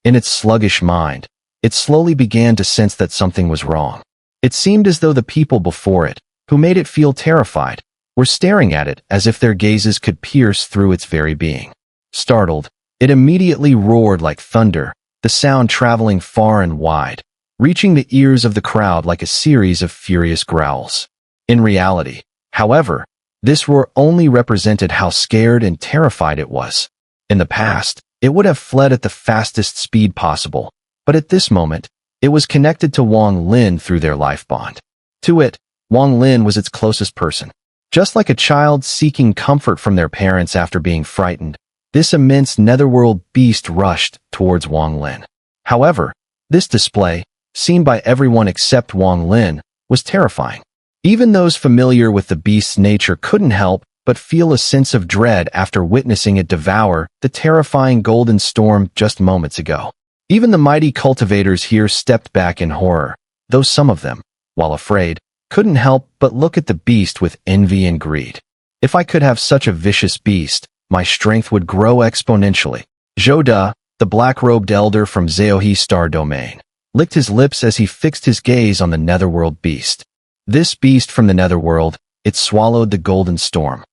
In its sluggish mind, it slowly began to sense that something was wrong. It seemed as though the people before it, who made it feel terrified, were staring at it as if their gazes could pierce through its very being. Startled, it immediately roared like thunder, the sound traveling far and wide, reaching the ears of the crowd like a series of furious growls. In reality, however, this roar only represented how scared and terrified it was. In the past, it would have fled at the fastest speed possible, but at this moment, it was connected to Wang Lin through their life bond. To it, Wang Lin was its closest person. Just like a child seeking comfort from their parents after being frightened, this immense netherworld beast rushed towards Wang Lin. However, this display, seen by everyone except Wang Lin, was terrifying. Even those familiar with the beast's nature couldn't help but feel a sense of dread after witnessing it devour the terrifying golden storm just moments ago. Even the mighty cultivators here stepped back in horror, though some of them, while afraid, couldn't help but look at the beast with envy and greed. If I could have such a vicious beast, my strength would grow exponentially. Zhou De, the black-robed elder from Zheohe Star Domain, licked his lips as he fixed his gaze on the netherworld beast. This beast from the netherworld, it swallowed the golden storm.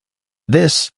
This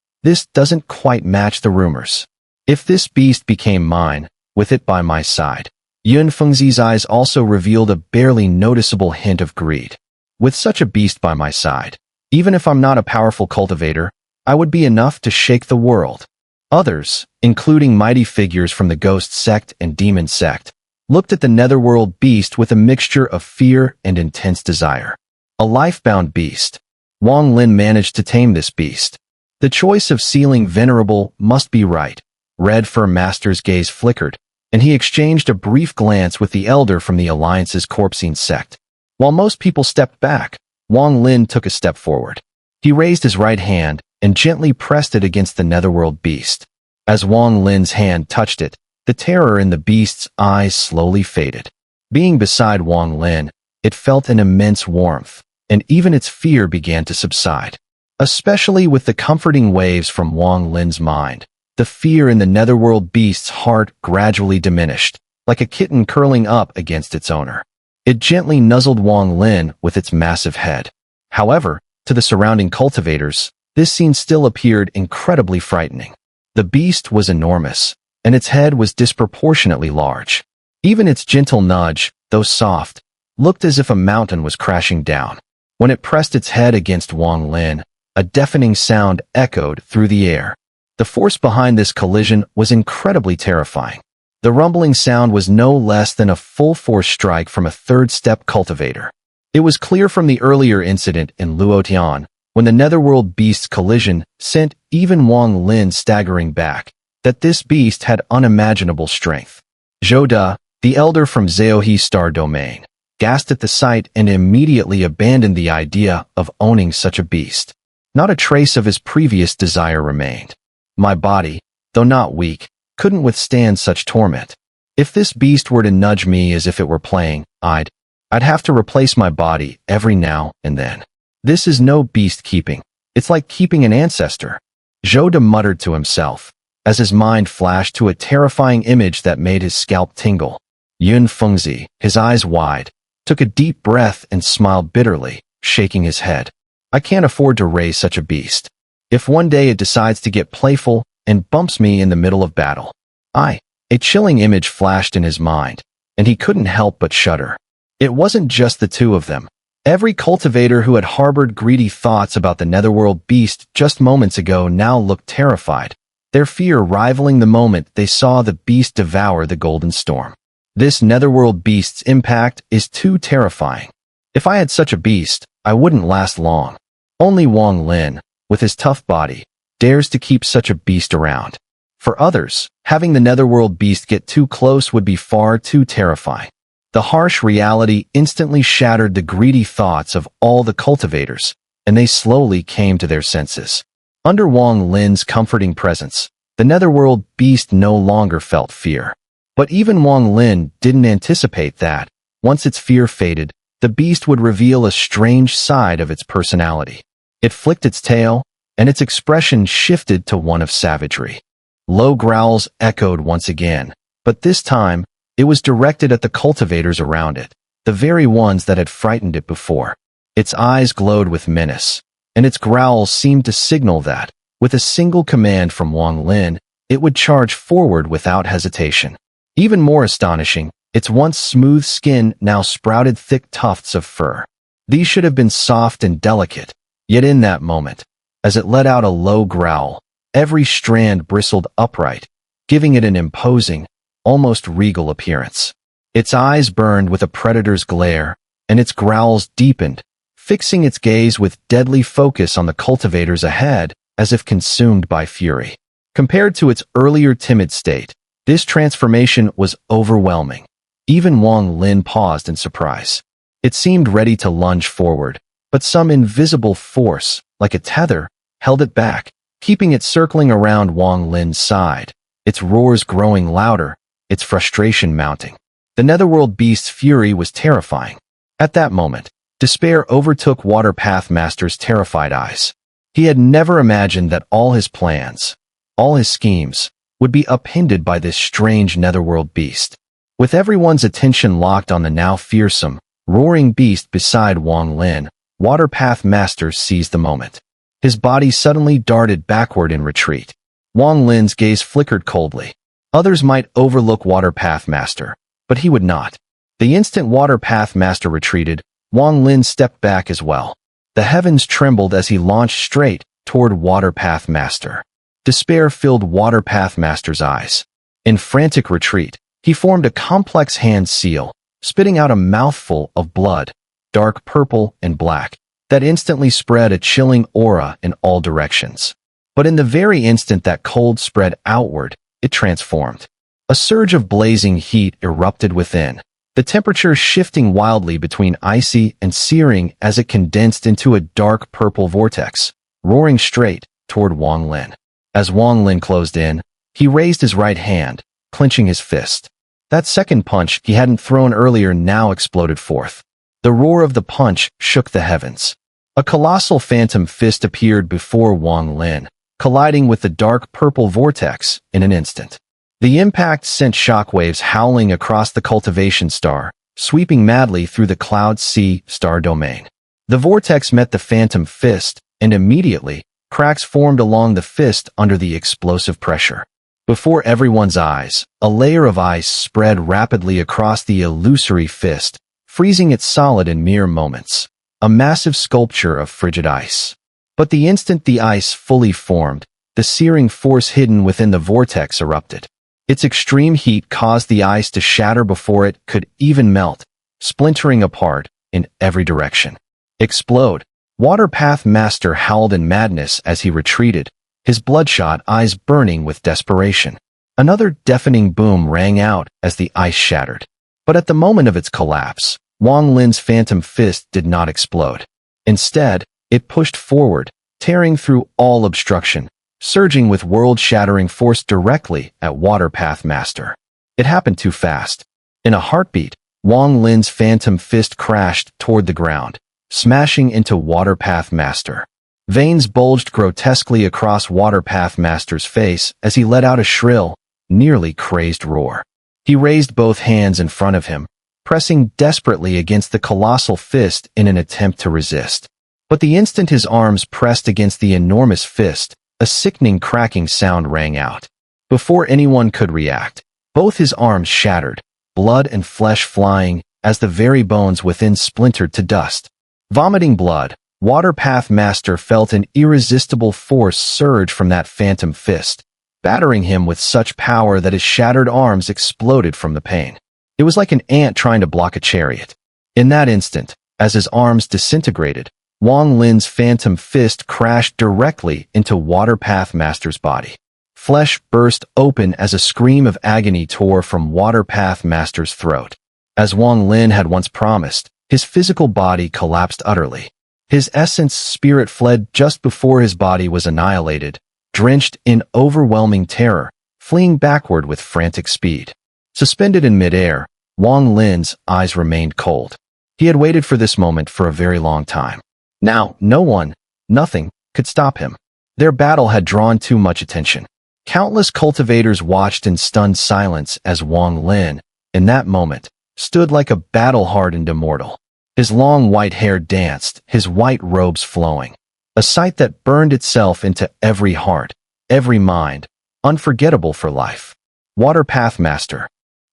doesn't quite match the rumors. If this beast became mine, with it by my side. Yun Fengzi's eyes also revealed a barely noticeable hint of greed. With such a beast by my side, even if I'm not a powerful cultivator, I would be enough to shake the world. Others, including mighty figures from the Ghost Sect and Demon Sect, looked at the netherworld beast with a mixture of fear and intense desire. A life-bound beast. Wang Lin managed to tame this beast. The choice of sealing venerable must be right. Red Fur Master's gaze flickered, and he exchanged a brief glance with the elder from the Alliance's Corpsine sect. While most people stepped back, Wang Lin took a step forward. He raised his right hand and gently pressed it against the netherworld beast. As Wang Lin's hand touched it, the terror in the beast's eyes slowly faded. Being beside Wang Lin, it felt an immense warmth, and even its fear began to subside. Especially with the comforting waves from Wang Lin's mind, the fear in the netherworld beast's heart gradually diminished, like a kitten curling up against its owner. It gently nuzzled Wang Lin with its massive head. However, to the surrounding cultivators, this scene still appeared incredibly frightening. The beast was enormous, and its head was disproportionately large. Even its gentle nudge, though soft, looked as if a mountain was crashing down. When it pressed its head against Wang Lin, a deafening sound echoed through the air. The force behind this collision was incredibly terrifying. The rumbling sound was no less than a full-force strike from a third-step cultivator. It was clear from the earlier incident in Luotian, when the netherworld beast's collision sent even Wang Lin staggering back, that this beast had unimaginable strength. Zhou De, the elder from Zheohe Star Domain, gasped at the sight and immediately abandoned the idea of owning such a beast. Not a trace of his previous desire remained. My body, though not weak, couldn't withstand such torment. If this beast were to nudge me as if it were playing, I'd have to replace my body every now and then. This is no beast keeping. It's like keeping an ancestor. Zhou De muttered to himself, as his mind flashed to a terrifying image that made his scalp tingle. Yun Fengzi, his eyes wide, took a deep breath and smiled bitterly, shaking his head. I can't afford to raise such a beast. If one day it decides to get playful and bumps me in the middle of battle. A chilling image flashed in his mind, and he couldn't help but shudder. It wasn't just the two of them. Every cultivator who had harbored greedy thoughts about the netherworld beast just moments ago now looked terrified, their fear rivaling the moment they saw the beast devour the golden storm. This netherworld beast's impact is too terrifying. If I had such a beast, I wouldn't last long. Only Wang Lin, with his tough body, dares to keep such a beast around. For others, having the netherworld beast get too close would be far too terrifying. The harsh reality instantly shattered the greedy thoughts of all the cultivators, and they slowly came to their senses. Under Wang Lin's comforting presence, the netherworld beast no longer felt fear. But even Wang Lin didn't anticipate that, once its fear faded, the beast would reveal a strange side of its personality. It flicked its tail, and its expression shifted to one of savagery. Low growls echoed once again, But this time, it was directed at the cultivators around it, the very ones that had frightened it before. Its eyes glowed with menace, and its growls seemed to signal that, with a single command from Wang Lin, it would charge forward without hesitation. Even more astonishing, its once smooth skin now sprouted thick tufts of fur. These should have been soft and delicate, yet in that moment, as it let out a low growl, every strand bristled upright, giving it an imposing, almost regal appearance. Its eyes burned with a predator's glare, and its growls deepened, fixing its gaze with deadly focus on the cultivators ahead, as if consumed by fury. Compared to its earlier timid state, this transformation was overwhelming. Even Wang Lin paused in surprise. It seemed ready to lunge forward, but some invisible force, like a tether, held it back, keeping it circling around Wang Lin's side, its roars growing louder, its frustration mounting. The Netherworld beast's fury was terrifying. At that moment, despair overtook Water Pathmaster's terrified eyes. He had never imagined that all his plans, all his schemes, would be upended by this strange Netherworld beast. With everyone's attention locked on the now fearsome, roaring beast beside Wang Lin, Water Pathmaster seized the moment. His body suddenly darted backward in retreat. Wang Lin's gaze flickered coldly. Others might overlook Water Pathmaster, but he would not. The instant Water Pathmaster retreated, Wang Lin stepped back as well. The heavens trembled as he launched straight toward Water Pathmaster. Despair filled Water Pathmaster's eyes. In frantic retreat, he formed a complex hand seal, spitting out a mouthful of blood, dark purple and black, that instantly spread a chilling aura in all directions. But in the very instant that cold spread outward, it transformed. A surge of blazing heat erupted within, the temperature shifting wildly between icy and searing as it condensed into a dark purple vortex, roaring straight toward Wang Lin. As Wang Lin closed in, he raised his right hand, clenching his fist. That second punch he hadn't thrown earlier now exploded forth. The roar of the punch shook the heavens. A colossal phantom fist appeared before Wang Lin, colliding with the dark purple vortex in an instant. The impact sent shockwaves howling across the cultivation star, sweeping madly through the Cloud Sea star domain. The vortex met the phantom fist, and immediately, cracks formed along the fist under the explosive pressure. Before everyone's eyes, a layer of ice spread rapidly across the illusory fist, freezing it solid in mere moments. A massive sculpture of frigid ice. But the instant the ice fully formed, the searing force hidden within the vortex erupted. Its extreme heat caused the ice to shatter before it could even melt, splintering apart in every direction. Explode! Water Pathmaster howled in madness as he retreated, his bloodshot eyes burning with desperation. Another deafening boom rang out as the ice shattered. But at the moment of its collapse, Wang Lin's phantom fist did not explode. Instead, it pushed forward, tearing through all obstruction, surging with world-shattering force directly at Water Pathmaster. It happened too fast. In a heartbeat, Wang Lin's phantom fist crashed toward the ground, smashing into Water Pathmaster. Veins bulged grotesquely across Water Pathmaster's face as he let out a shrill, nearly crazed roar. He raised both hands in front of him, pressing desperately against the colossal fist in an attempt to resist. But the instant his arms pressed against the enormous fist, a sickening cracking sound rang out. Before anyone could react, both his arms shattered, blood and flesh flying as the very bones within splintered to dust. Vomiting blood, Water Pathmaster felt an irresistible force surge from that phantom fist, battering him with such power that his shattered arms exploded from the pain. It was like an ant trying to block a chariot. In that instant, as his arms disintegrated, Wang Lin's phantom fist crashed directly into Water Pathmaster's body. Flesh burst open as a scream of agony tore from Water Pathmaster's throat. As Wang Lin had once promised, his physical body collapsed utterly. His essence spirit fled just before his body was annihilated, drenched in overwhelming terror, fleeing backward with frantic speed. Suspended in midair, Wang Lin's eyes remained cold. He had waited for this moment for a very long time. Now, no one, nothing, could stop him. Their battle had drawn too much attention. Countless cultivators watched in stunned silence as Wang Lin, in that moment, stood like a battle-hardened immortal. His long white hair danced, his white robes flowing. A sight that burned itself into every heart, every mind, unforgettable for life. Water Pathmaster.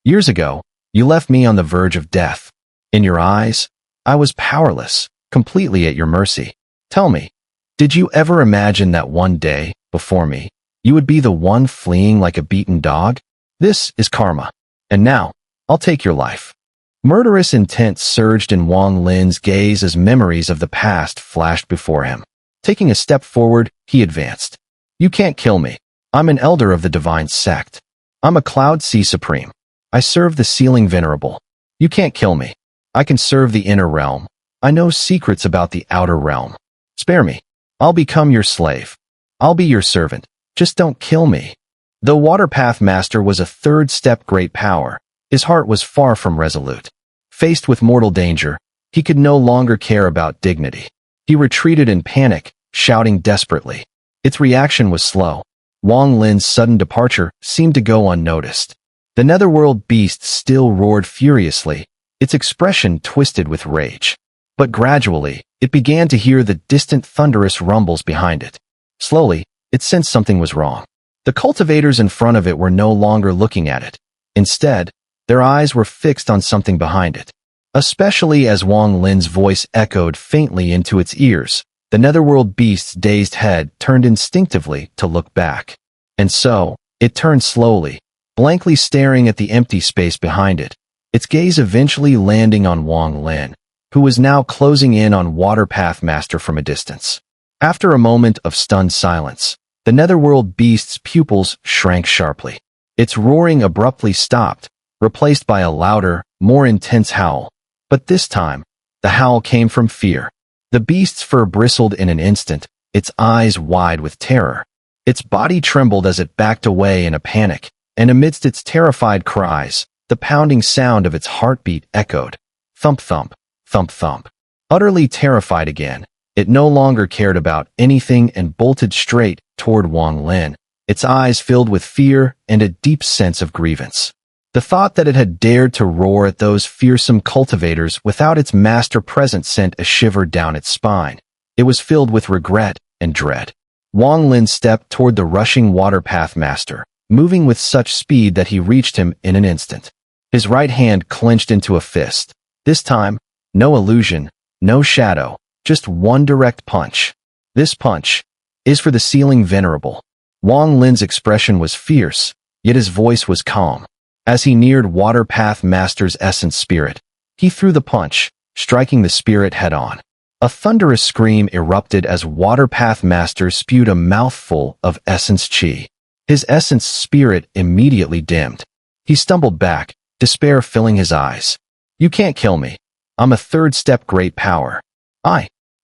Years ago, you left me on the verge of death. In your eyes, I was powerless, completely at your mercy. Tell me, did you ever imagine that one day, before me, you would be the one fleeing like a beaten dog? This is karma. And now, I'll take your life. Murderous intent surged in Wang Lin's gaze as memories of the past flashed before him. Taking a step forward, he advanced. You can't kill me. I'm an elder of the divine sect. I'm a Cloud Sea Supreme. I serve the Ceiling Venerable. You can't kill me. I can serve the inner realm. I know secrets about the outer realm. Spare me. I'll become your slave. I'll be your servant. Just don't kill me. Though Water Pathmaster was a third-step great power, his heart was far from resolute. Faced with mortal danger, he could no longer care about dignity. He retreated in panic, shouting desperately. Its reaction was slow. Wang Lin's sudden departure seemed to go unnoticed. The Netherworld beast still roared furiously, its expression twisted with rage. But gradually, it began to hear the distant thunderous rumbles behind it. Slowly, it sensed something was wrong. The cultivators in front of it were no longer looking at it. Instead, their eyes were fixed on something behind it. Especially as Wang Lin's voice echoed faintly into its ears, the Netherworld beast's dazed head turned instinctively to look back. And so, it turned slowly, blankly staring at the empty space behind it, its gaze eventually landing on Wang Lin, who was now closing in on Water Pathmaster from a distance. After a moment of stunned silence, the Netherworld beast's pupils shrank sharply. Its roaring abruptly stopped, replaced by a louder, more intense howl. But this time, the howl came from fear. The beast's fur bristled in an instant, its eyes wide with terror. Its body trembled as it backed away in a panic, and amidst its terrified cries, the pounding sound of its heartbeat echoed. Thump thump, thump thump. Utterly terrified again, it no longer cared about anything and bolted straight toward Wang Lin, its eyes filled with fear and a deep sense of grievance. The thought that it had dared to roar at those fearsome cultivators without its master present sent a shiver down its spine. It was filled with regret and dread. Wang Lin stepped toward the rushing Water Pathmaster, moving with such speed that he reached him in an instant. His right hand clenched into a fist. This time, no illusion, no shadow, just one direct punch. This punch is for the Ceiling Venerable. Wang Lin's expression was fierce, yet his voice was calm. As he neared Water Pathmaster's essence spirit, he threw the punch, striking the spirit head-on. A thunderous scream erupted as Water Pathmaster spewed a mouthful of essence chi. His essence spirit immediately dimmed. He stumbled back, despair filling his eyes. You can't kill me. I'm a third-step great power.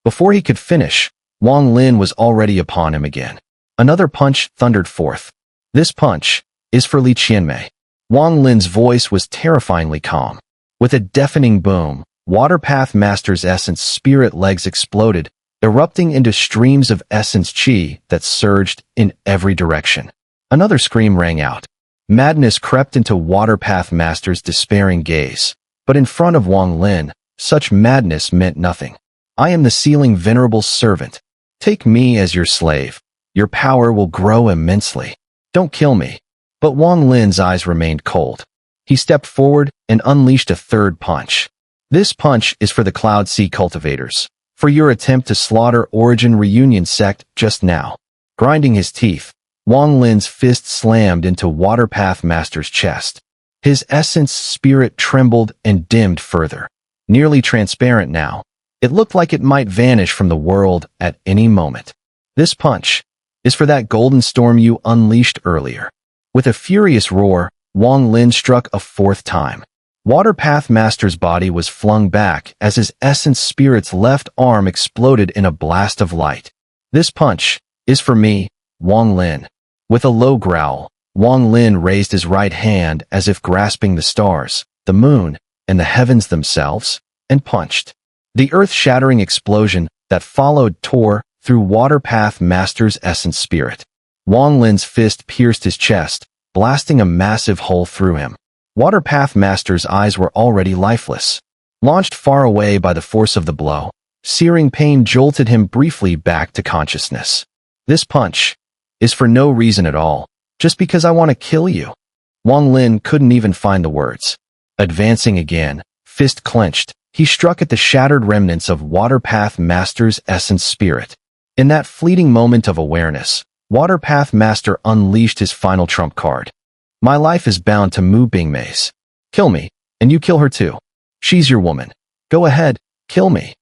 Before he could finish, Wang Lin was already upon him again. Another punch thundered forth. This punch is for Li Qianmei. Wang Lin's voice was terrifyingly calm. With a deafening boom, Water Pathmaster's essence spirit legs exploded, erupting into streams of essence chi that surged in every direction. Another scream rang out. Madness crept into Water Pathmaster's despairing gaze. But in front of Wang Lin, such madness meant nothing. I am the Ceiling Venerable's servant. Take me as your slave. Your power will grow immensely. Don't kill me. But Wang Lin's eyes remained cold. He stepped forward and unleashed a third punch. This punch is for the Cloud Sea cultivators, for your attempt to slaughter Origin Reunion sect just now. Grinding his teeth, Wang Lin's fist slammed into Water Pathmaster's chest. His essence spirit trembled and dimmed further. Nearly transparent now, it looked like it might vanish from the world at any moment. This punch is for that golden storm you unleashed earlier. With a furious roar, Wang Lin struck a fourth time. Water Pathmaster's body was flung back as his essence spirit's left arm exploded in a blast of light. This punch is for me, Wang Lin. With a low growl, Wang Lin raised his right hand as if grasping the stars, the moon, and the heavens themselves, and punched. The earth-shattering explosion that followed tore through Water Pathmaster's essence spirit. Wang Lin's fist pierced his chest, blasting a massive hole through him. Water Pathmaster's eyes were already lifeless. Launched far away by the force of the blow, searing pain jolted him briefly back to consciousness. This punch is for no reason at all, just because I want to kill you. Wang Lin couldn't even find the words. Advancing again, fist clenched, he struck at the shattered remnants of Water Pathmaster's essence spirit. In that fleeting moment of awareness, Water Pathmaster unleashed his final trump card. My life is bound to Mu Bingmei's. Kill me, and you kill her too. She's your woman. Go ahead, kill me.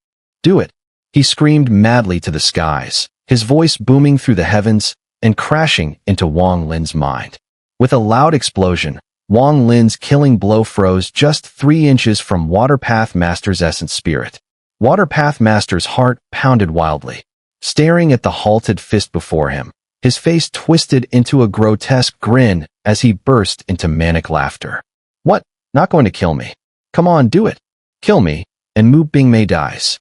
Do it. He screamed madly to the skies, his voice booming through the heavens and crashing into Wang Lin's mind. With a loud explosion, Wang Lin's killing blow froze just 3 inches from Water Pathmaster's essence spirit. Water Pathmaster's heart pounded wildly. Staring at the halted fist before him, his face twisted into a grotesque grin as he burst into manic laughter. What? Not going to kill me? Come on, do it. Kill me, and Mu Bingmei dies.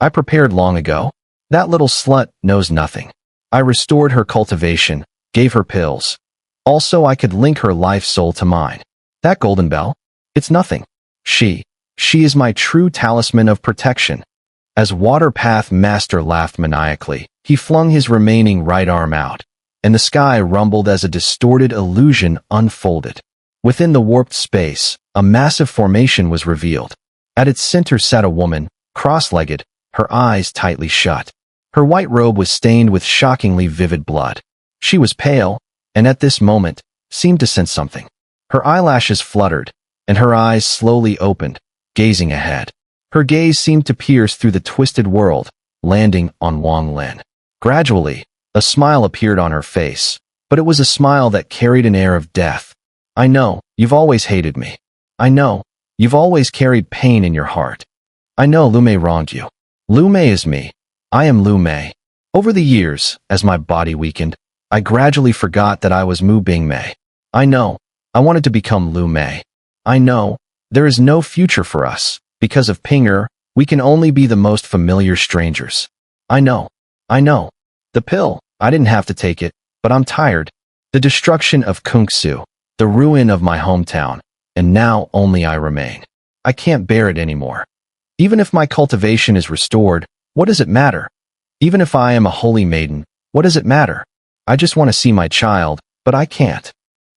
I prepared long ago. That little slut knows nothing. I restored her cultivation, gave her pills. Also, I could link her life soul to mine. That golden bell? It's nothing. She is my true talisman of protection. As Water Pathmaster laughed maniacally, he flung his remaining right arm out, and the sky rumbled as a distorted illusion unfolded. Within the warped space, a massive formation was revealed. At its center sat a woman, cross-legged, her eyes tightly shut. Her white robe was stained with shockingly vivid blood. She was pale, and at this moment, seemed to sense something. Her eyelashes fluttered, and her eyes slowly opened, gazing ahead. Her gaze seemed to pierce through the twisted world, landing on Wang Lin. Gradually, a smile appeared on her face, but it was a smile that carried an air of death. I know, you've always hated me. I know, you've always carried pain in your heart. I know Lu Mei wronged you. Lu Mei is me. I am Lu Mei. Over the years, as my body weakened, I gradually forgot that I was Mu Bingmei. I know, I wanted to become Lu Mei. I know, there is no future for us. Because of Xun'er, we can only be the most familiar strangers. I know. The pill, I didn't have to take it, but I'm tired. The destruction of Kungsu, the ruin of my hometown, and now only I remain. I can't bear it anymore. Even if my cultivation is restored, what does it matter? Even if I am a holy maiden, what does it matter? I just want to see my child, but I can't.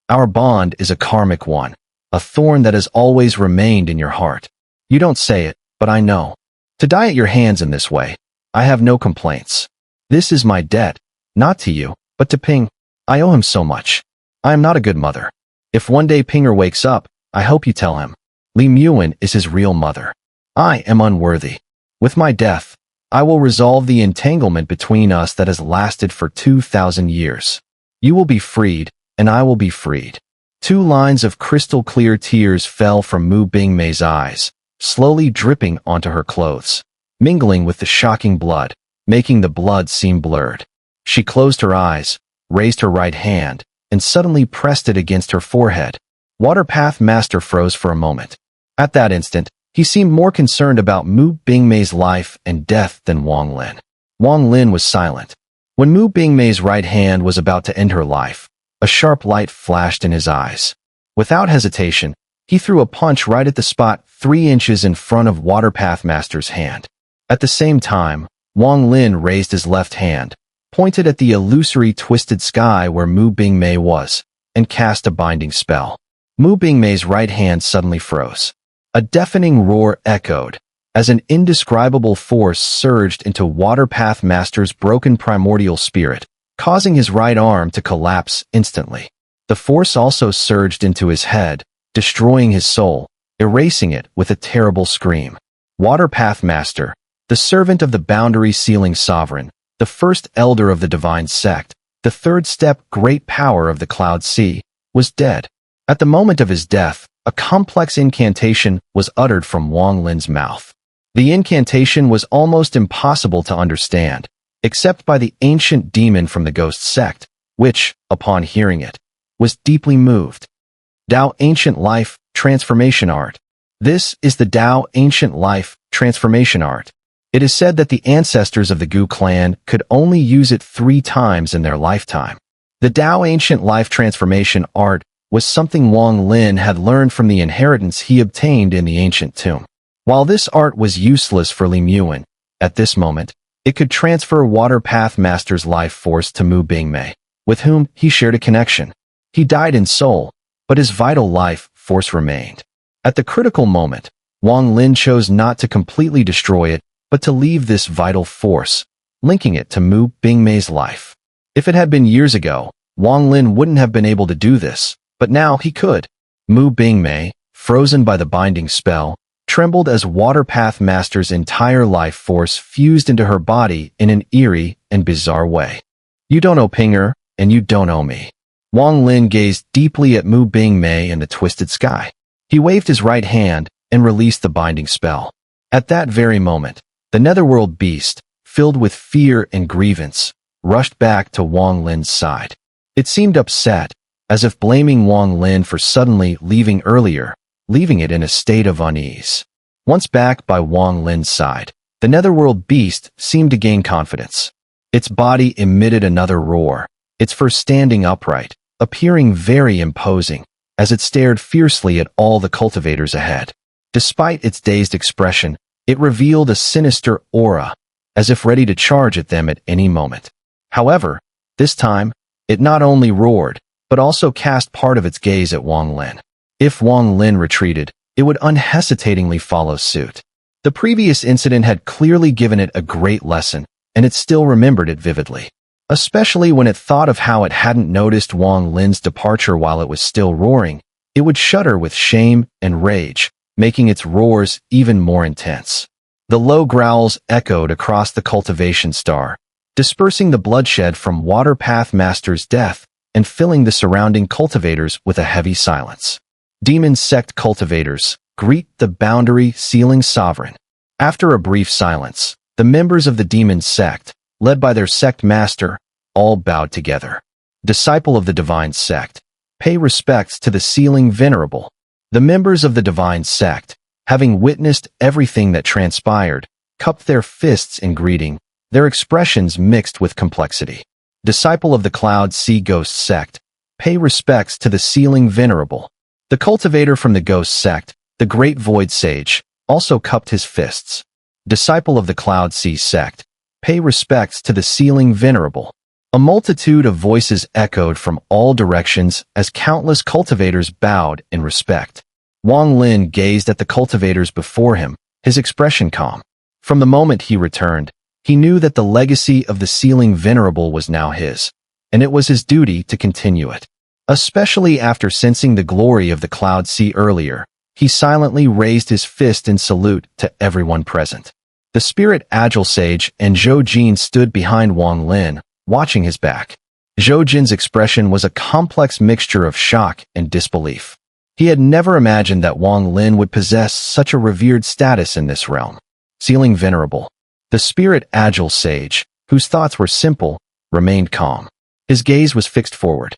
Our bond is a karmic one, a thorn that has always remained in your heart. You don't say it, but I know. To die at your hands in this way, I have no complaints. This is my debt, not to you, but to Ping. I owe him so much. I am not a good mother. If one day Xun'er wakes up, I hope you tell him. Li Muan is his real mother. I am unworthy. With my death, I will resolve the entanglement between us that has lasted for 2,000 years. You will be freed, and I will be freed. 2 lines of crystal-clear tears fell from Mu Bingmei's eyes, slowly dripping onto her clothes, mingling with the shocking blood, making the blood seem blurred. She closed her eyes, raised her right hand, and suddenly pressed it against her forehead. Water Pathmaster froze for a moment. At that instant, he seemed more concerned about Mu Bingmei's life and death than Wang Lin. Wang Lin was silent. When Mu Bingmei's right hand was about to end her life, a sharp light flashed in his eyes. Without hesitation, he threw a punch right at the spot 3 inches in front of Water Pathmaster's hand. At the same time, Wang Lin raised his left hand, pointed at the illusory twisted sky where Mu Bingmei was, and cast a binding spell. Mu Bingmei's right hand suddenly froze. A deafening roar echoed, as an indescribable force surged into Water Pathmaster's broken primordial spirit, causing his right arm to collapse instantly. The force also surged into his head, destroying his soul, erasing it with a terrible scream. Water Pathmaster, the servant of the boundary-sealing sovereign, the first elder of the divine sect, the third step great power of the Cloud Sea, was dead. At the moment of his death, a complex incantation was uttered from Wang Lin's mouth. The incantation was almost impossible to understand, except by the ancient demon from the ghost sect, which, upon hearing it, was deeply moved. Tao Ancient Life Transformation Art. This is the Tao Ancient Life Transformation Art. It is said that the ancestors of the Gu clan could only use it 3 times in their lifetime. The Tao Ancient Life Transformation art was something Wang Lin had learned from the inheritance he obtained in the ancient tomb. While this art was useless for Li Muan, at this moment, it could transfer Water Pathmaster's life force to Mu Bingmei, with whom he shared a connection. He died in soul, but his vital life force remained. At the critical moment, Wang Lin chose not to completely destroy it, but to leave this vital force, linking it to Mu Bingmei's life. If it had been years ago, Wang Lin wouldn't have been able to do this, but now he could. Mu Bingmei, frozen by the binding spell, trembled as Water Pathmaster's entire life force fused into her body in an eerie and bizarre way. You don't know Xun'er, and you don't know me. Wang Lin gazed deeply at Mu Bingmei in the twisted sky. He waved his right hand and released the binding spell. At that very moment, the Netherworld beast, filled with fear and grievance, rushed back to Wang Lin's side. It seemed upset, as if blaming Wang Lin for suddenly leaving earlier, leaving it in a state of unease. Once back by Wang Lin's side, the Netherworld beast seemed to gain confidence. Its body emitted another roar, its fur standing upright, appearing very imposing, as it stared fiercely at all the cultivators ahead. Despite its dazed expression, it revealed a sinister aura, as if ready to charge at them at any moment. However, this time, it not only roared, but also cast part of its gaze at Wang Lin. If Wang Lin retreated, it would unhesitatingly follow suit. The previous incident had clearly given it a great lesson, and it still remembered it vividly. Especially when it thought of how it hadn't noticed Wang Lin's departure while it was still roaring, it would shudder with shame and rage, making its roars even more intense. The low growls echoed across the cultivation star, dispersing the bloodshed from Water Pathmaster's death and filling the surrounding cultivators with a heavy silence. Demon sect cultivators, greet the boundary sealing sovereign. After a brief silence, the members of the demon sect, led by their sect master, all bowed together. Disciple of the divine sect, pay respects to the sealing venerable. The members of the divine sect, having witnessed everything that transpired, cupped their fists in greeting, their expressions mixed with complexity. Disciple of the Cloud Sea Ghost sect, pay respects to the sealing venerable. The cultivator from the Ghost sect, the Great Void Sage, also cupped his fists. Disciple of the Cloud Sea sect, pay respects to the sealing venerable. A multitude of voices echoed from all directions as countless cultivators bowed in respect. Wang Lin gazed at the cultivators before him, his expression calm. From the moment he returned, he knew that the legacy of the sealing venerable was now his, and it was his duty to continue it. Especially after sensing the glory of the Cloud Sea earlier, he silently raised his fist in salute to everyone present. The Spirit Agile Sage and Zhou Jin stood behind Wang Lin, watching his back. Zhou Jin's expression was a complex mixture of shock and disbelief. He had never imagined that Wang Lin would possess such a revered status in this realm. Sealing venerable. The Spirit Agile Sage, whose thoughts were simple, remained calm. His gaze was fixed forward.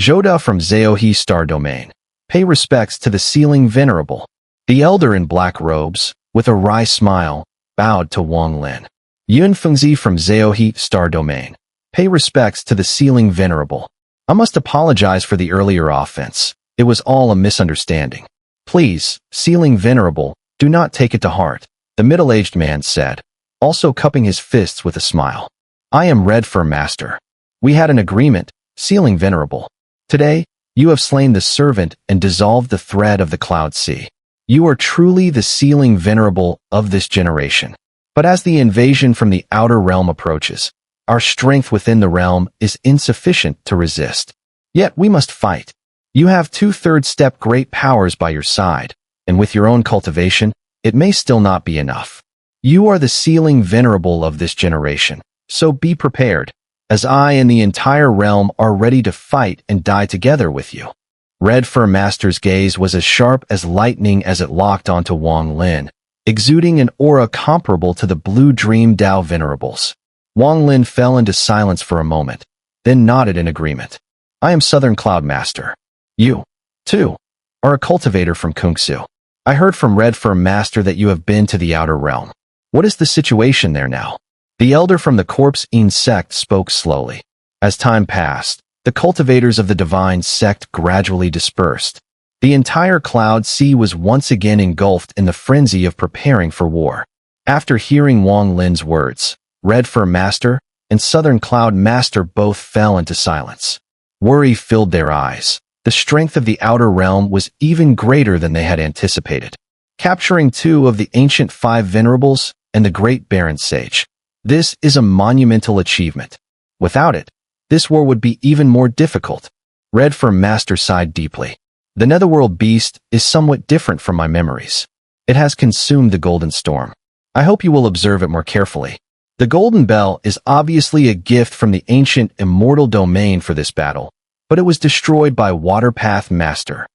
Zhoda from Zaohe Star Domain, pay respects to the sealing venerable. The elder in black robes, with a wry smile, bowed to Wang Lin. Yun Fengzi from Zaohe Star Domain, pay respects to the sealing venerable. I must apologize for the earlier offense. It was all a misunderstanding. Please, sealing venerable, do not take it to heart, the middle-aged man said, also cupping his fists with a smile. I am Red Fur Master. We had an agreement, sealing venerable. Today, you have slain the servant and dissolved the thread of the Cloud Sea. You are truly the sealing venerable of this generation. But as the invasion from the outer realm approaches, our strength within the realm is insufficient to resist. Yet we must fight. You have 2/3 step great powers by your side, and with your own cultivation, it may still not be enough. You are the sealing venerable of this generation, so be prepared, as I and the entire realm are ready to fight and die together with you. Red Fur Master's gaze was as sharp as lightning as it locked onto Wang Lin, exuding an aura comparable to the Blue Dream Tao Venerables. Wang Lin fell into silence for a moment, then nodded in agreement. I am Southern Cloud Master. You, too, are a cultivator from Kungsu. I heard from Red Fur Master that you have been to the outer realm. What is the situation there now? The elder from the Corpse Inn sect spoke slowly. As time passed, the cultivators of the divine sect gradually dispersed. The entire Cloud Sea was once again engulfed in the frenzy of preparing for war. After hearing Wang Lin's words, Red Fur Master and Southern Cloud Master both fell into silence. Worry filled their eyes. The strength of the Outer Realm was even greater than they had anticipated. Capturing 2 of the Ancient 5 Venerables and the Great Baron Sage. This is a monumental achievement. Without it, this war would be even more difficult. Red Fur Master sighed deeply. The Netherworld beast is somewhat different from my memories. It has consumed the Golden Storm. I hope you will observe it more carefully. The Golden Bell is obviously a gift from the ancient immortal domain for this battle, but it was destroyed by Water Pathmaster.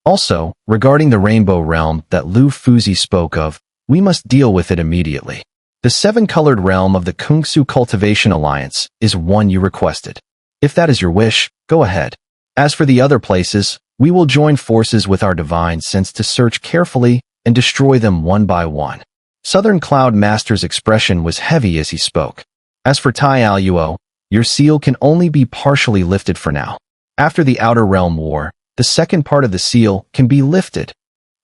Also, regarding the Rainbow Realm that Lu Fuzi spoke of, we must deal with it immediately. The 7-colored realm of the Kungsu Cultivation Alliance is one you requested. If that is your wish, go ahead. As for the other places, we will join forces with our divine sense to search carefully and destroy them one by one. Southern Cloud Master's expression was heavy as he spoke. As for Tai Aluo, your seal can only be partially lifted for now. After the Outer Realm War, the second part of the seal can be lifted.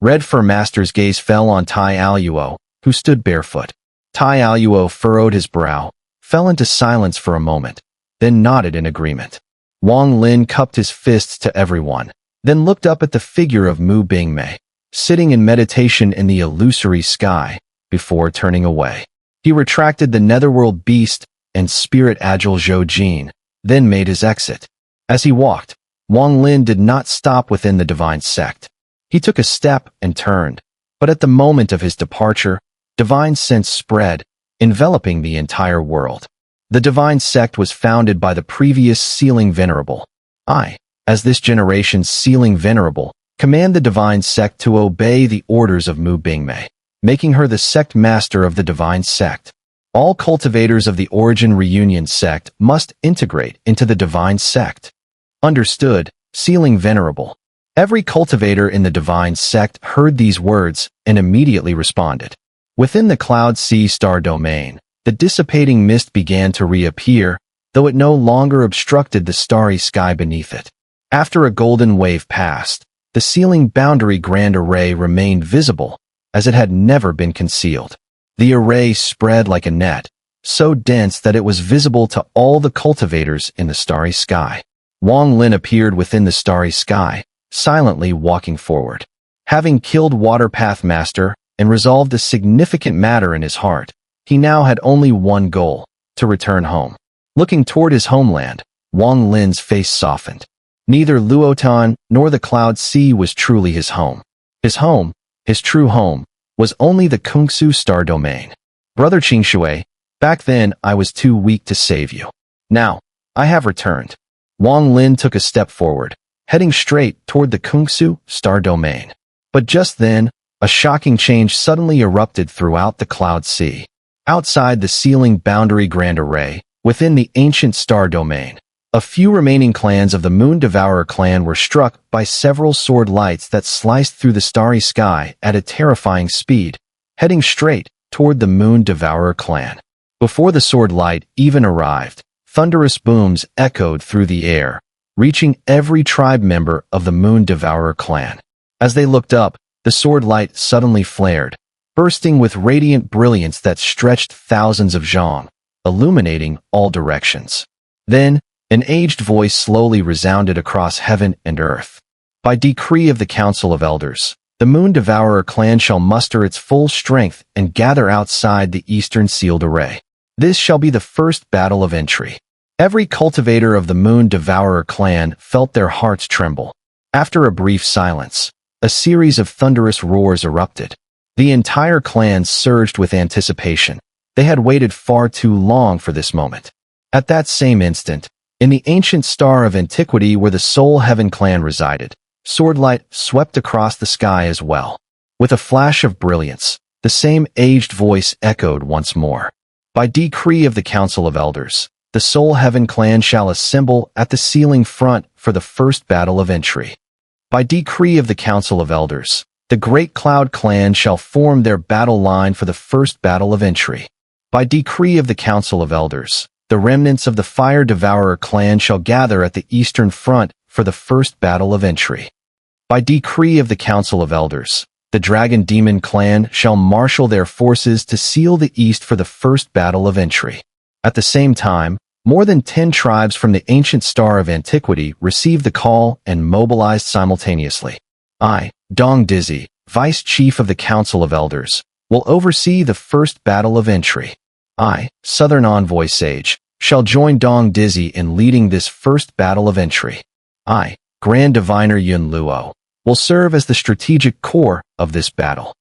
Red Fur Master's gaze fell on Tai Aluo, who stood barefoot. Tai Aluo furrowed his brow, fell into silence for a moment, then nodded in agreement. Wang Lin cupped his fists to everyone, then looked up at the figure of Mu Bingmei, sitting in meditation in the illusory sky, before turning away. He retracted the Netherworld beast and spirit agile Zhou Jin, then made his exit. As he walked, Wang Lin did not stop within the divine sect. He took a step and turned, but at the moment of his departure, divine sense spread, enveloping the entire world. The divine sect was founded by the previous Sealing Venerable. I, as this generation's Sealing Venerable, command the divine sect to obey the orders of Mu Bingmei, making her the sect master of the divine sect. All cultivators of the Origin Reunion sect must integrate into the divine sect. Understood, Sealing Venerable. Every cultivator in the divine sect heard these words and immediately responded. Within the Cloud Sea star domain, the dissipating mist began to reappear, though it no longer obstructed the starry sky beneath it. After a golden wave passed, the sealing boundary grand array remained visible, as it had never been concealed. The array spread like a net, so dense that it was visible to all the cultivators in the starry sky. Wang Lin appeared within the starry sky, silently walking forward. Having killed Water Pathmaster and resolved a significant matter in his heart, he now had only one goal, to return home. Looking toward his homeland, Wang Lin's face softened. Neither Luotan nor the Cloud Sea was truly his home. His true home, was only the Kungsu star domain. Brother Qingshui, back then I was too weak to save you. Now, I have returned. Wang Lin took a step forward, heading straight toward the Kungsu star domain. But just then, a shocking change suddenly erupted throughout the Cloud Sea. Outside the sealing boundary grand array, within the ancient star domain, a few remaining clans of the Moon Devourer clan were struck by several sword lights that sliced through the starry sky at a terrifying speed, heading straight toward the Moon Devourer clan. Before the sword light even arrived, thunderous booms echoed through the air, reaching every tribe member of the Moon Devourer clan. As they looked up, the sword light suddenly flared, bursting with radiant brilliance that stretched thousands of zhang, illuminating all directions. Then, an aged voice slowly resounded across heaven and earth. By decree of the Council of Elders, the Moon Devourer clan shall muster its full strength and gather outside the Eastern Sealed Array. This shall be the first battle of entry. Every cultivator of the Moon Devourer clan felt their hearts tremble. After a brief silence, a series of thunderous roars erupted. The entire clan surged with anticipation. They had waited far too long for this moment. At that same instant, in the ancient star of antiquity where the Soul Heaven clan resided, swordlight swept across the sky as well. With a flash of brilliance, the same aged voice echoed once more. By decree of the Council of Elders, the Soul Heaven clan shall assemble at the sealing front for the first battle of entry. By decree of the Council of Elders, the Great Cloud clan shall form their battle line for the first battle of entry. By decree of the Council of Elders, The remnants of the Fire Devourer clan shall gather at the Eastern Front for the first battle of entry. By decree of the Council of Elders, the Dragon Demon clan shall marshal their forces to seal the East for the first battle of entry. At the same time, more than 10 tribes from the ancient star of antiquity received the call and mobilized simultaneously. I, Dong Dizzy, Vice Chief of the Council of Elders, will oversee the first battle of entry. I, Southern Envoy Sage, shall join Dong Dizzy in leading this first battle of entry. I, Grand Diviner Yun Luo, will serve as the strategic core of this battle.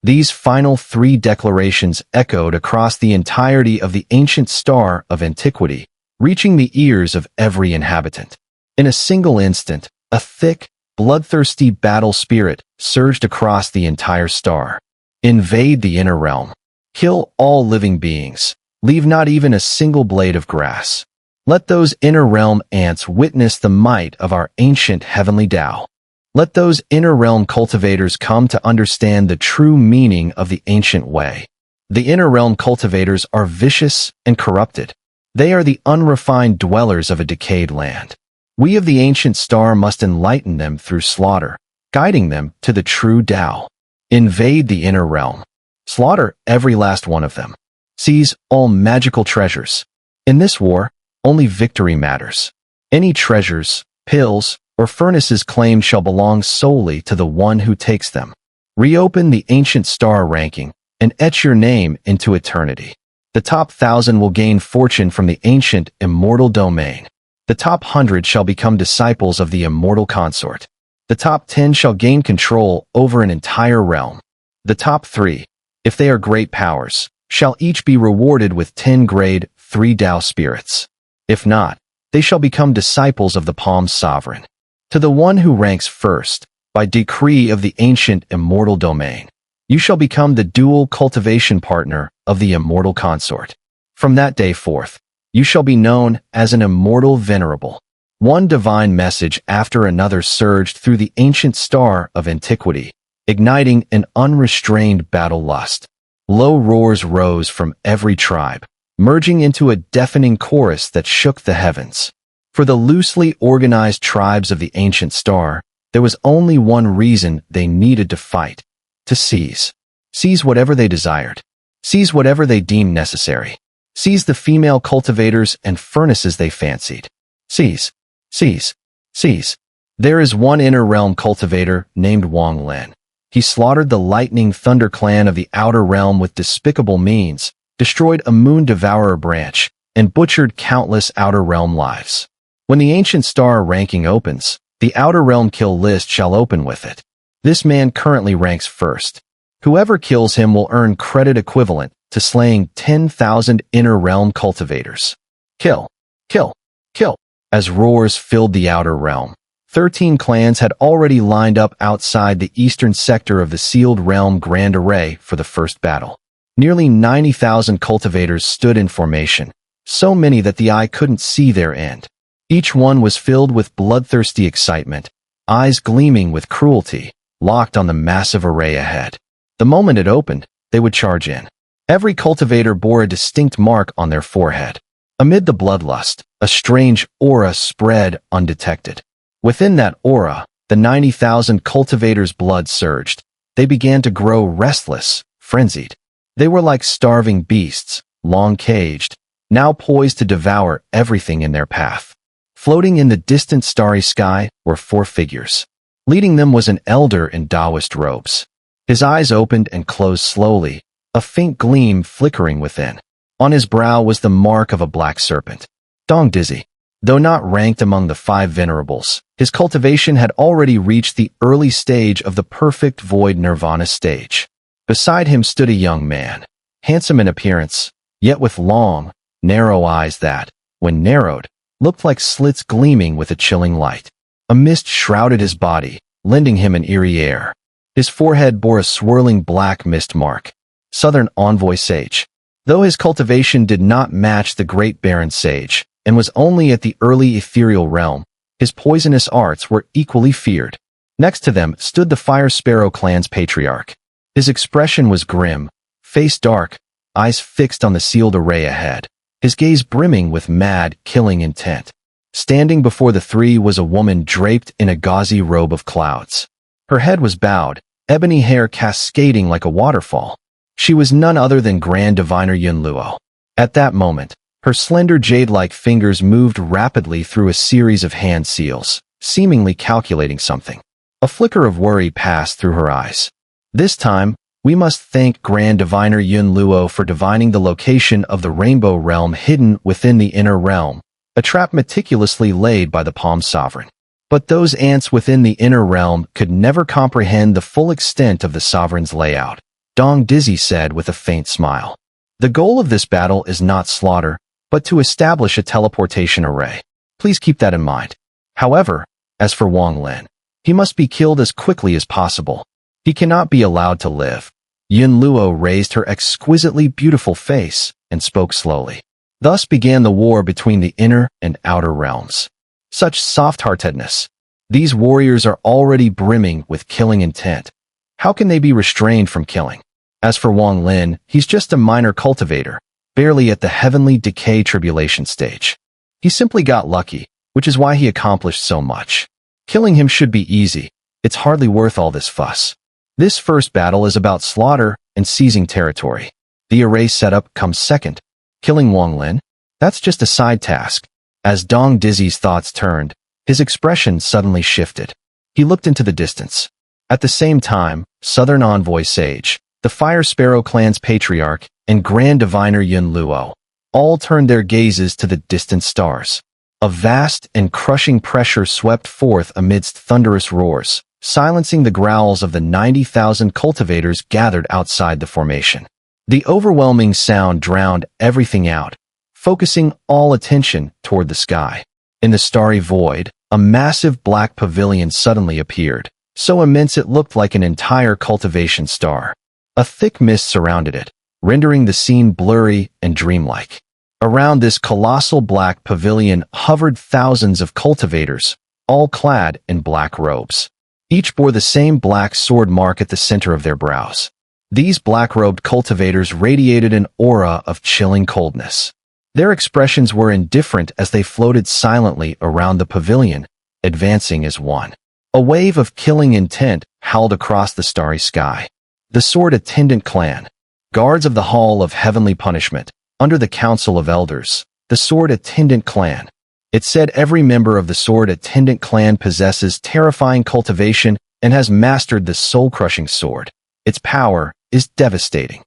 These final 3 declarations echoed across the entirety of the ancient star of antiquity, reaching the ears of every inhabitant. In a single instant, a thick, bloodthirsty battle spirit surged across the entire star. Invade the inner realm. Kill all living beings. Leave not even a single blade of grass. Let those inner realm ants witness the might of our ancient heavenly Tao. Let those inner realm cultivators come to understand the true meaning of the ancient way. The inner realm cultivators are vicious and corrupted. They are the unrefined dwellers of a decayed land. We of the ancient star must enlighten them through slaughter, guiding them to the true Tao. Invade the inner realm. Slaughter every last one of them. Seize all magical treasures. In this war, only victory matters. Any treasures, pills, or furnaces claimed shall belong solely to the one who takes them. Reopen the ancient star ranking and etch your name into eternity. The top 1,000 will gain fortune from the ancient immortal domain. The top 100 shall become disciples of the immortal consort. The top 10 shall gain control over an entire realm. The top 3, if they are great powers, shall each be rewarded with 10 grade 3 Tao spirits. If not, they shall become disciples of the Palm's sovereign. To the one who ranks first, by decree of the ancient immortal domain, you shall become the dual cultivation partner of the immortal consort. From that day forth, you shall be known as an immortal venerable. One divine message after another surged through the ancient star of antiquity, igniting an unrestrained battle lust. Low roars rose from every tribe, merging into a deafening chorus that shook the heavens. For the loosely organized tribes of the ancient star, there was only one reason they needed to fight: to seize. Seize whatever they desired. Seize whatever they deemed necessary. Seize the female cultivators and furnaces they fancied. Seize. Seize. Seize. There is one inner realm cultivator named Wang. He slaughtered the lightning thunder clan of the outer realm with despicable means, destroyed a moon devourer branch, and butchered countless outer realm lives. When the ancient star ranking opens, the outer realm kill list shall open with it. This man currently ranks first. Whoever kills him will earn credit equivalent to slaying 10,000 inner realm cultivators. Kill. Kill. Kill. As roars filled the outer realm, 13 clans had already lined up outside the eastern sector of the sealed realm grand array for the first battle. Nearly 90,000 cultivators stood in formation, so many that the eye couldn't see their end. Each one was filled with bloodthirsty excitement, eyes gleaming with cruelty, locked on the massive array ahead. The moment it opened, they would charge in. Every cultivator bore a distinct mark on their forehead. Amid the bloodlust, a strange aura spread undetected. Within that aura, the 90,000 cultivators' blood surged. They began to grow restless, frenzied. They were like starving beasts, long caged, now poised to devour everything in their path. Floating in the distant starry sky were 4 figures. Leading them was an elder in Taoist robes. His eyes opened and closed slowly, a faint gleam flickering within. On his brow was the mark of a black serpent. Dong Dizzy. Though not ranked among the 5 venerables, his cultivation had already reached the early stage of the perfect void nirvana stage. Beside him stood a young man, handsome in appearance, yet with long, narrow eyes that, when narrowed, looked like slits gleaming with a chilling light. A mist shrouded his body, lending him an eerie air. His forehead bore a swirling black mist mark. Southern Envoy Sage. Though his cultivation did not match the Great Baron Sage, and was only at the early ethereal realm, his poisonous arts were equally feared. Next to them stood the Fire Sparrow clan's patriarch. His expression was grim, face dark, eyes fixed on the sealed array ahead. his gaze brimming with mad, killing intent. Standing before the three was a woman draped in a gauzy robe of clouds. Her head was bowed, ebony hair cascading like a waterfall. She was none other than Grand Diviner Yunluo. At that moment, her slender jade-like fingers moved rapidly through a series of hand seals, seemingly calculating something. A flicker of worry passed through her eyes. This time, we must thank Grand Diviner Yunluo for divining the location of the Rainbow Realm hidden within the Inner Realm, a trap meticulously laid by the Palm Sovereign. But those ants within the Inner Realm could never comprehend the full extent of the Sovereign's layout, Dong Dizzy said with a faint smile. The goal of this battle is not slaughter, but to establish a teleportation array. Please keep that in mind. However, as for Wang Lin, he must be killed as quickly as possible. He cannot be allowed to live. Yunluo raised her exquisitely beautiful face and spoke slowly. Thus began the war between the inner and outer realms. Such soft-heartedness. These warriors are already brimming with killing intent. How can they be restrained from killing? As for Wang Lin, he's just a minor cultivator, barely at the heavenly decay tribulation stage. He simply got lucky, which is why he accomplished so much. Killing him should be easy. It's hardly worth all this fuss. This first battle is about slaughter and seizing territory. The array setup comes second. Killing Wang Lin? That's just a side task. As Dong Dizzy's thoughts turned, his expression suddenly shifted. He looked into the distance. At the same time, Southern Envoy Sage, the Fire Sparrow clan's patriarch, and Grand Diviner Yunluo all turned their gazes to the distant stars. A vast and crushing pressure swept forth amidst thunderous roars, silencing the growls of the 90,000 cultivators gathered outside the formation. The overwhelming sound drowned everything out, focusing all attention toward the sky. In the starry void, a massive black pavilion suddenly appeared, so immense it looked like an entire cultivation star. A thick mist surrounded it, rendering the scene blurry and dreamlike. Around this colossal black pavilion hovered thousands of cultivators, all clad in black robes. Each bore the same black sword mark at the center of their brows. These black-robed cultivators radiated an aura of chilling coldness. Their expressions were indifferent as they floated silently around the pavilion, advancing as one. A wave of killing intent howled across the starry sky. The Sword Attendant Clan, guards of the Hall of Heavenly Punishment, under the Council of Elders, the Sword Attendant Clan. It said every member of the Sword Attendant Clan possesses terrifying cultivation and has mastered the soul-crushing sword. Its power is devastating.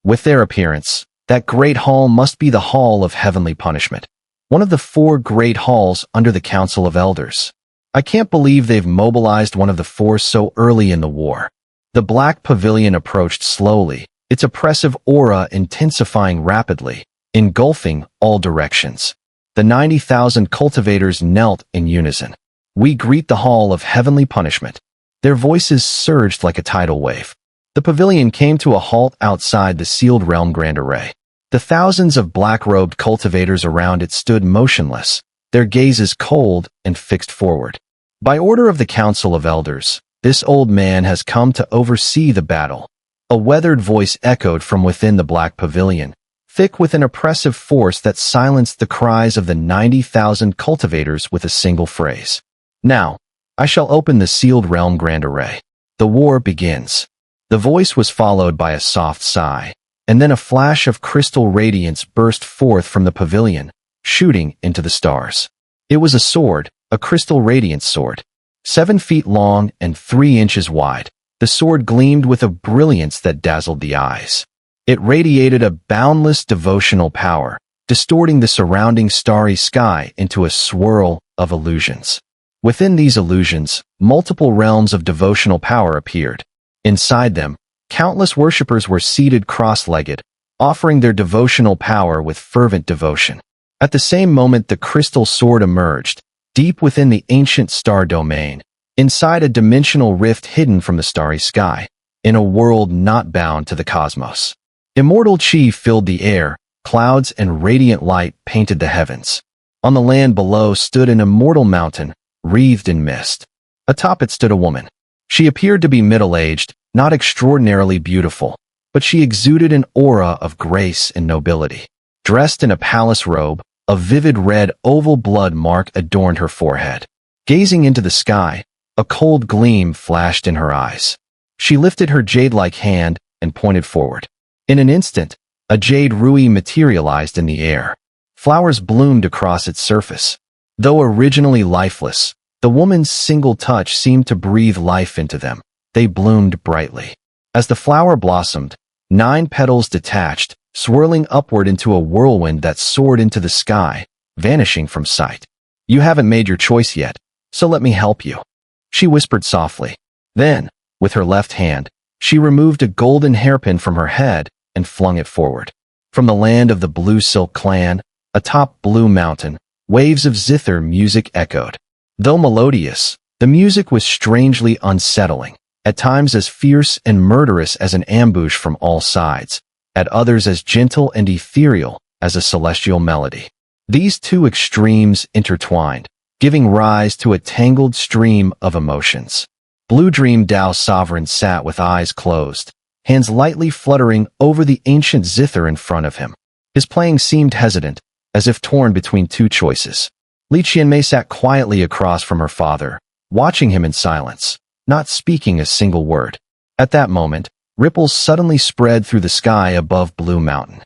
With their appearance, that great hall must be the Hall of Heavenly Punishment, one of the 4 great halls under the Council of Elders. I can't believe they've mobilized one of the 4 so early in the war. The black pavilion approached slowly, its oppressive aura intensifying rapidly, engulfing all directions. The 90,000 cultivators knelt in unison. We greet the Hall of Heavenly Punishment. Their voices surged like a tidal wave. The pavilion came to a halt outside the sealed realm grand array. The thousands of black-robed cultivators around it stood motionless, their gazes cold and fixed forward. By order of the Council of Elders, this old man has come to oversee the battle. A weathered voice echoed from within the black pavilion, thick with an oppressive force that silenced the cries of the 90,000 cultivators with a single phrase. Now, I shall open the sealed realm grand array. The war begins. The voice was followed by a soft sigh, and then a flash of crystal radiance burst forth from the pavilion, shooting into the stars. It was a sword, a crystal radiance sword. 7 feet long and 3 inches wide, the sword gleamed with a brilliance that dazzled the eyes. It radiated a boundless devotional power, distorting the surrounding starry sky into a swirl of illusions. Within these illusions, multiple realms of devotional power appeared. Inside them, countless worshippers were seated cross-legged, offering their devotional power with fervent devotion. At the same moment the crystal sword emerged, deep within the ancient star domain, inside a dimensional rift hidden from the starry sky, in a world not bound to the cosmos. Immortal chi filled the air, clouds and radiant light painted the heavens. On the land below stood an immortal mountain, wreathed in mist. Atop it stood a woman. She appeared to be middle-aged, not extraordinarily beautiful, but she exuded an aura of grace and nobility. Dressed in a palace robe, a vivid red oval blood mark adorned her forehead. Gazing into the sky, a cold gleam flashed in her eyes. She lifted her jade-like hand and pointed forward. In an instant, a jade rui materialized in the air. Flowers bloomed across its surface. Though originally lifeless, the woman's single touch seemed to breathe life into them. They bloomed brightly. As the flower blossomed, 9 petals detached, swirling upward into a whirlwind that soared into the sky, vanishing from sight. "You haven't made your choice yet, so let me help you," she whispered softly. Then, with her left hand, she removed a golden hairpin from her head and flung it forward. From the land of the Blue Silk clan, atop Blue Mountain, waves of zither music echoed. Though melodious, the music was strangely unsettling, at times as fierce and murderous as an ambush from all sides, at others as gentle and ethereal as a celestial melody. These two extremes intertwined, giving rise to a tangled stream of emotions. Blue Dream Dao Sovereign sat with eyes closed, hands lightly fluttering over the ancient zither in front of him. His playing seemed hesitant, as if torn between two choices. Li Qianmei sat quietly across from her father, watching him in silence, not speaking a single word. At that moment, ripples suddenly spread through the sky above Blue Mountain.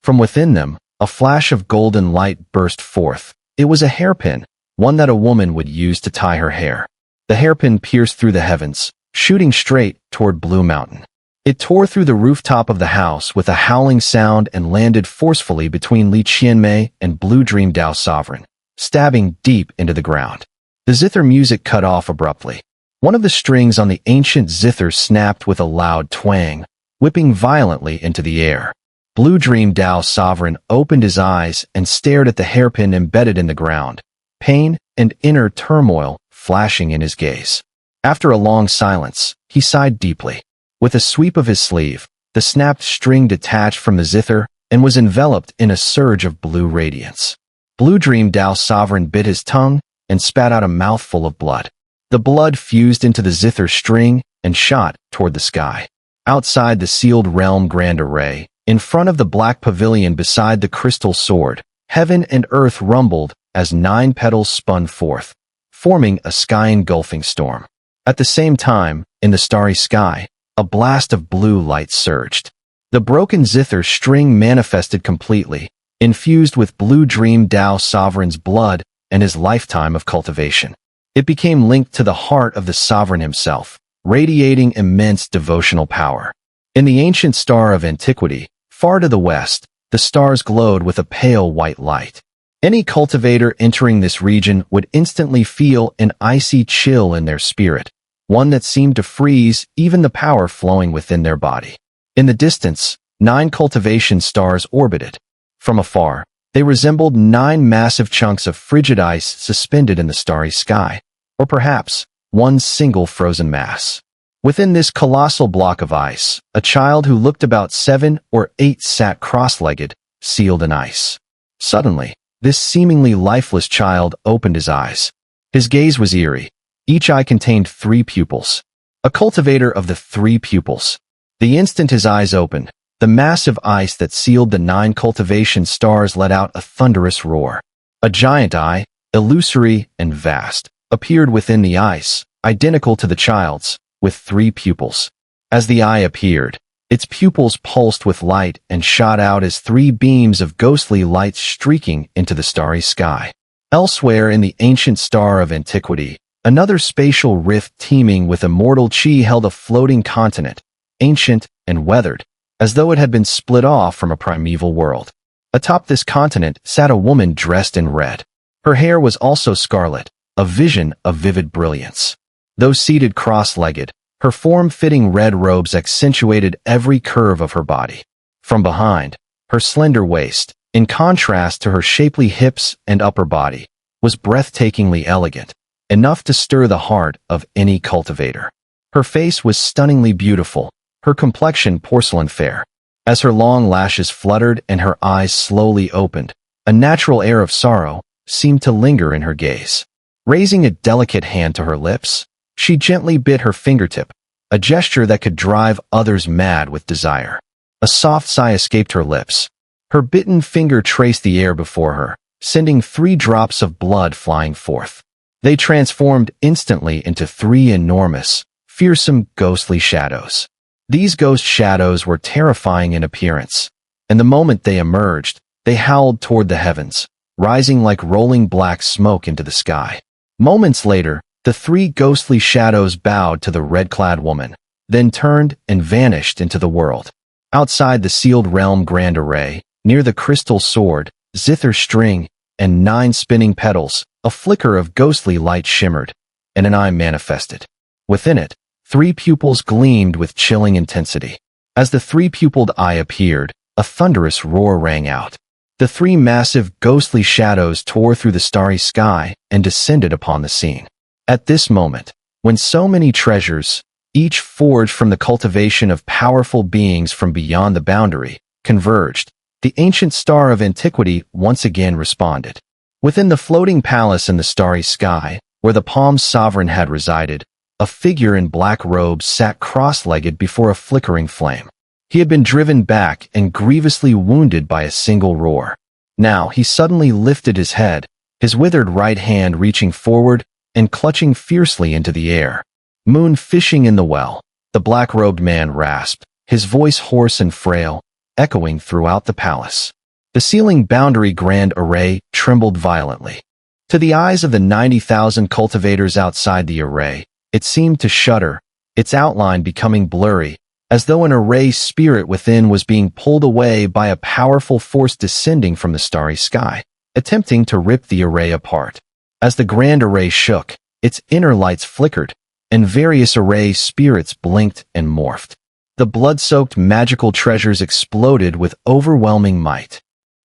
From within them, a flash of golden light burst forth. It was a hairpin, one that a woman would use to tie her hair. The hairpin pierced through the heavens, shooting straight toward Blue Mountain. It tore through the rooftop of the house with a howling sound and landed forcefully between Li Qianmei and Blue Dream Dao Sovereign, stabbing deep into the ground. The zither music cut off abruptly. One of the strings on the ancient zither snapped with a loud twang, whipping violently into the air. Blue Dream Dao Sovereign opened his eyes and stared at the hairpin embedded in the ground, pain and inner turmoil flashing in his gaze. After a long silence, he sighed deeply. With a sweep of his sleeve, the snapped string detached from the zither and was enveloped in a surge of blue radiance. Blue Dream Dao Sovereign bit his tongue and spat out a mouthful of blood. The blood fused into the zither string and shot toward the sky. Outside the sealed realm Grand Array, in front of the black pavilion beside the crystal sword, heaven and earth rumbled as 9 petals spun forth, forming a sky-engulfing storm. At the same time, in the starry sky, a blast of blue light surged. The broken zither string manifested completely, infused with Blue Dream Dao Sovereign's blood and his lifetime of cultivation. It became linked to the heart of the sovereign himself, radiating immense devotional power. In the ancient star of antiquity, far to the west, the stars glowed with a pale white light. Any cultivator entering this region would instantly feel an icy chill in their spirit, one that seemed to freeze even the power flowing within their body. In the distance, 9 cultivation stars orbited. From afar, they resembled 9 massive chunks of frigid ice suspended in the starry sky, or perhaps one single frozen mass. Within this colossal block of ice, a child who looked about 7 or 8 sat cross-legged, sealed in ice. Suddenly, this seemingly lifeless child opened his eyes. His gaze was eerie. Each eye contained 3 pupils. A cultivator of the 3 pupils. The instant his eyes opened, the massive ice that sealed the 9 cultivation stars let out a thunderous roar. A giant eye, illusory and vast, appeared within the ice, identical to the child's, with 3 pupils. As the eye appeared, its pupils pulsed with light and shot out as 3 beams of ghostly light streaking into the starry sky. Elsewhere in the ancient star of antiquity, another spatial rift teeming with immortal chi held a floating continent, ancient and weathered, as though it had been split off from a primeval world. Atop this continent sat a woman dressed in red. Her hair was also scarlet, a vision of vivid brilliance. Though seated cross-legged, her form-fitting red robes accentuated every curve of her body. From behind, her slender waist, in contrast to her shapely hips and upper body, was breathtakingly elegant, enough to stir the heart of any cultivator. Her face was stunningly beautiful, her complexion porcelain fair. As her long lashes fluttered and her eyes slowly opened, a natural air of sorrow seemed to linger in her gaze. Raising a delicate hand to her lips, she gently bit her fingertip, a gesture that could drive others mad with desire. A soft sigh escaped her lips. Her bitten finger traced the air before her, sending 3 drops of blood flying forth. They transformed instantly into 3 enormous, fearsome, ghostly shadows. These ghost shadows were terrifying in appearance, and the moment they emerged, they howled toward the heavens, rising like rolling black smoke into the sky. Moments later, the 3 ghostly shadows bowed to the red-clad woman, then turned and vanished into the world. Outside the sealed realm grand array, near the crystal sword, zither string, and 9 spinning petals, a flicker of ghostly light shimmered, and an eye manifested. Within it, 3 pupils gleamed with chilling intensity. As the 3-pupiled eye appeared, a thunderous roar rang out. The 3 massive, ghostly shadows tore through the starry sky and descended upon the scene. At this moment, when so many treasures, each forged from the cultivation of powerful beings from beyond the boundary, converged, the ancient star of antiquity once again responded. Within the floating palace in the starry sky, where the Palm's sovereign had resided, a figure in black robes sat cross-legged before a flickering flame. He had been driven back and grievously wounded by a single roar. Now he suddenly lifted his head, his withered right hand reaching forward and clutching fiercely into the air. "Moon fishing in the well," the black-robed man rasped, his voice hoarse and frail, echoing throughout the palace. The ceiling boundary grand array trembled violently. To the eyes of the 90,000 cultivators outside the array, it seemed to shudder, its outline becoming blurry, as though an array spirit within was being pulled away by a powerful force descending from the starry sky, attempting to rip the array apart. As the grand array shook, its inner lights flickered, and various array spirits blinked and morphed. The blood-soaked magical treasures exploded with overwhelming might.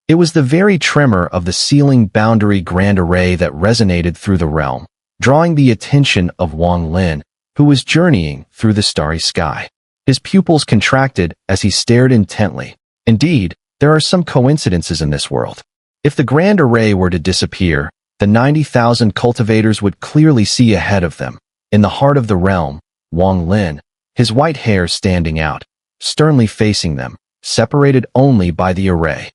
It was the very tremor of the ceiling boundary grand array that resonated through the realm, drawing the attention of Wang, who was journeying through the starry sky. His pupils contracted as he stared intently. Indeed, there are some coincidences in this world. If the grand array were to disappear, the 90,000 cultivators would clearly see ahead of them. In the heart of the realm, Wang, his white hair standing out, sternly facing them, separated only by the array.